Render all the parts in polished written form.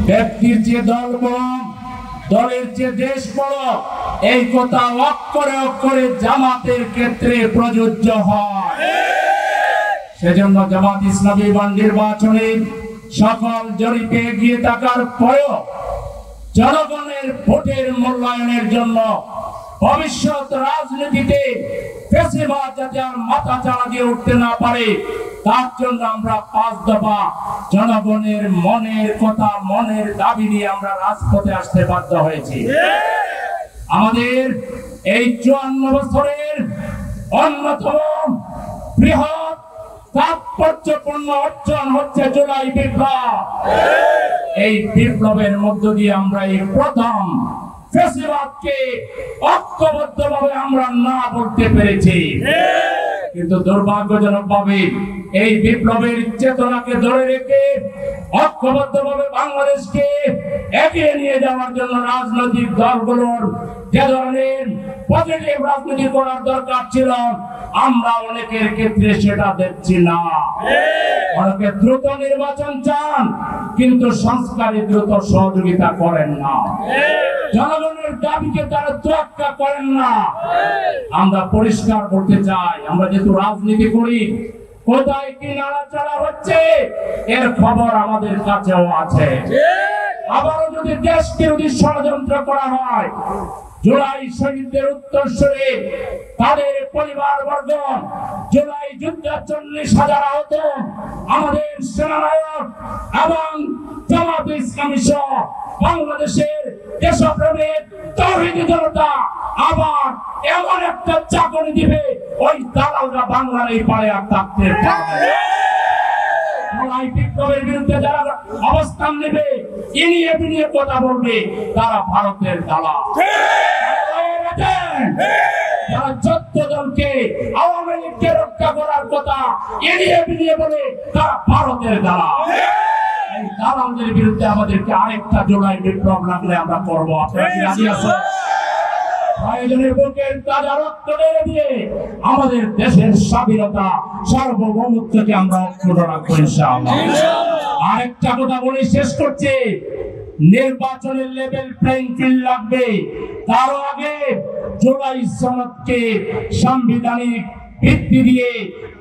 ব্যক্তির চেয়ে দল বড়, দলের চেয়ে দেশ বড়, এই কথা অক্ষরে অক্ষরে জামাতের ক্ষেত্রে প্রযোজ্য হয়। সেজন্য জামাত ইসলামী নির্বাচনে সকল জরিপে এগিয়ে থাকার পরেও জনগণের ভোটের মূল্যায়নের জন্য ভবিষ্যৎ রাজনীতিতে ফ্যাসিবাদ যাতে আর মাথা চাড়া দিয়ে উঠতে না পারে, তার জন্য আমরা 5 দফা জনগণের মনের কথা, মনের দাবি নিয়ে আমরা রাজপথে আসতে বাধ্য হয়েছি। আমাদের এই 54 বছরের অন্যতম বৃহৎ তাৎপর্যপূর্ণ অর্জন হচ্ছে জুলাই বিপ্লব। এই বিপ্লবের মধ্য দিয়ে আমরা এই প্রথম ফ্যাসিবাদকে ঐক্যবদ্ধভাবে আমরা না বলতে পেরেছি। কিন্তু দুর্ভাগ্যজনকভাবে এই বিপ্লবের চেতনাকে ধরে রেখে ঐক্যবদ্ধভাবে বাংলাদেশকে এগিয়ে নিয়ে যাওয়ার জন্য রাজনৈতিক দলগুলোর যে ধরনের পজিটিভ রাজনীতি করার দরকার ছিল, আমরা অনেকের ক্ষেত্রে সেটা দেখছি না। অনেকে দ্রুত নির্বাচন চান, কিন্তু সংস্কারে দ্রুত সহযোগিতা করেন না। জনগণের দাবিকে তারা তোয়াক্কা করেন না। আমরা পরিষ্কার করতে চাই, আমরা যেহেতু রাজনীতি করি, কোথায় কি নাড়াচাড়া হচ্ছে এর খবর আমাদের কাছেও আছে। আবারও যদি দেশ বিরোধী ষড়যন্ত্র করা হয়, জুলাই শহীদদের উত্তরসূরি, তাদের পরিবারবর্গ, জুলাই যুদ্ধে 40,000 আহত আমাদের সেনানায়ক এবং জামাত ইসলামী সহ বাংলাদেশের দেশপ্রেমিক তাওহীদি জনতা আবার এমন একটা চাকরি দিবে, ওই দালালরা বাংলার এই পারে আর থাকতে পারবে না। জুলাই বিপ্লবের বিরুদ্ধে যারা অবস্থান নেবে, ইনিয়ে বিনিয়ে কথা বলবে, তারা ভারতের দালাল। যারা 14 দলকে, আওয়ামী লীগকে রক্ষা করার কথা এড়িয়ে বিনিয়ে বলে, তারা ভারতের দালাল। এই দালালদের বিরুদ্ধে আমাদেরকে আরেকটা জুলাই বিপ্লব লাগলে আমরা করবো। আপনারা কি রাজি আছেন? প্রয়োজনের বুকের তাজা রক্ত ঢেলে দিয়ে আমাদের দেশের স্বাধীনতা, সার্বভৌমত্বকে আমরা অক্ষুণ্ণ রাখবো ইনশাআল্লাহ। আরেকটা কথা বলে শেষ করছি, নির্বাচনের লেভেল প্লেইং ফিল্ড লাগবে। তার আগে জুলাই সনদকে সাংবিধানিক ভিত্তি দিয়ে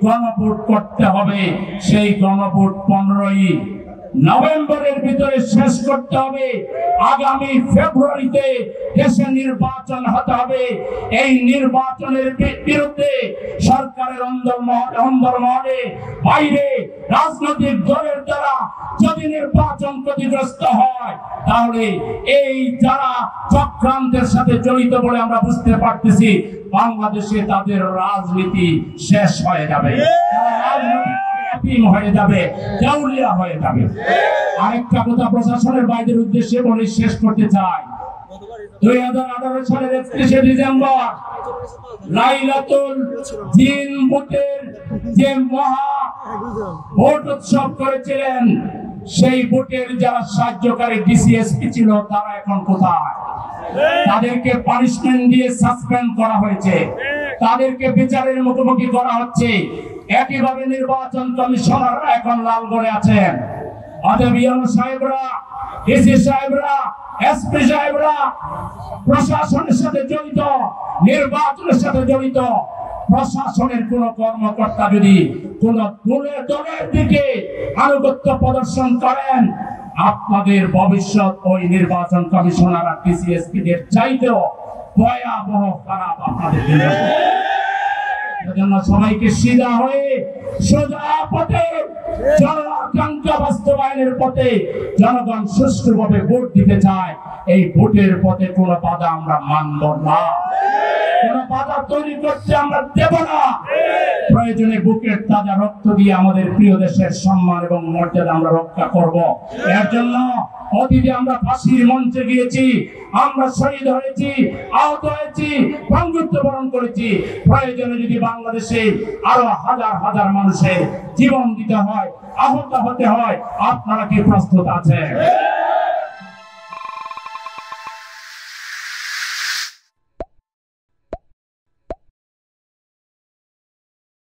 গণভোট করতে হবে। সেই গণভোট 15ই নভেম্বরের ভিতরে শেষ করতে হবে। আগামী ফেব্রুয়ারিতে দেশে নির্বাচন হতে হবে। এই নির্বাচনের বিরুদ্ধে সরকারের অন্দরমহলে বাইরে রাজনৈতিক দলের দ্বারা যদি নির্বাচন ক্ষতিগ্রস্ত হয়, তাহলে এই যারা চক্রান্তের সাথে জড়িত বলে আমরা বুঝতে পারতেছি, বাংলাদেশে তাদের রাজনীতি শেষ হয়ে যাবে, হয়ে যাবে, দেউলিয়া হয়ে যাবে। আরেকটা কথা প্রশাসনের বাইরের উদ্দেশ্যে বলে শেষ করতে চাই। 2018 সালের 31শে ডিসেম্বর লাইলাতুল জিন ভোটের যে মহা ভোট উৎসব করেছিলেন, সেই ভোটের যারা সাহায্যকারী ডিসিএসপি ছিল, তারা এখন কোথায়? তাদেরকে পানিশমেন্ট দিয়ে সাসপেন্ড করা হয়েছে, তাদেরকে বিচারের মুখোমুখি করা হচ্ছে। একইভাবে নির্বাচন কমিশনার এখন লালগড়ে আছেন। অতএব ইউনো সাহেবরা, ডিসি সাহেবরা, এসপি সাহেবরা প্রশাসনের সাথে জড়িত, নির্বাচনের সাথে জড়িত প্রশাসনের কোন কর্মকর্তা যদি কোন দলের দিকে আনুগত্য প্রদর্শন করেন, আপনাদের ভবিষ্যৎ ওই নির্বাচন কমিশনার আর ডিসিএসপি দের চাইতেও ভয়াবহ খারাপ আপনাদের জন্য। সবাইকে সিধা হয়ে সোজা পথে, জনআকাঙ্ক্ষা বাস্তবায়নের পথে জনগণ সুষ্ঠুভাবে ভোট দিতে চায়। এই ভোটের পথে কোনো বাধা আমরা মানব না, কোনো বাধা তৈরি করতে আমরা দেব না। প্রয়োজনে বুকের তাজা রক্ত দিয়ে আমাদের প্রিয় দেশের সম্মান এবং মর্যাদা আমরা রক্ষা করব। এর জন্য অতীতে আমরা ফাঁসির মঞ্চে গিয়েছি, আমরা শহীদ হয়েছি, আহত হয়েছি, বঙ্গত্ব বরণ করেছি। প্রয়োজনে যদি বাংলাদেশে আরো হাজার হাজার মানুষের জীবন দিতে হয়, আহত হতে হয়, আপনারা কি প্রস্তুত আছেন?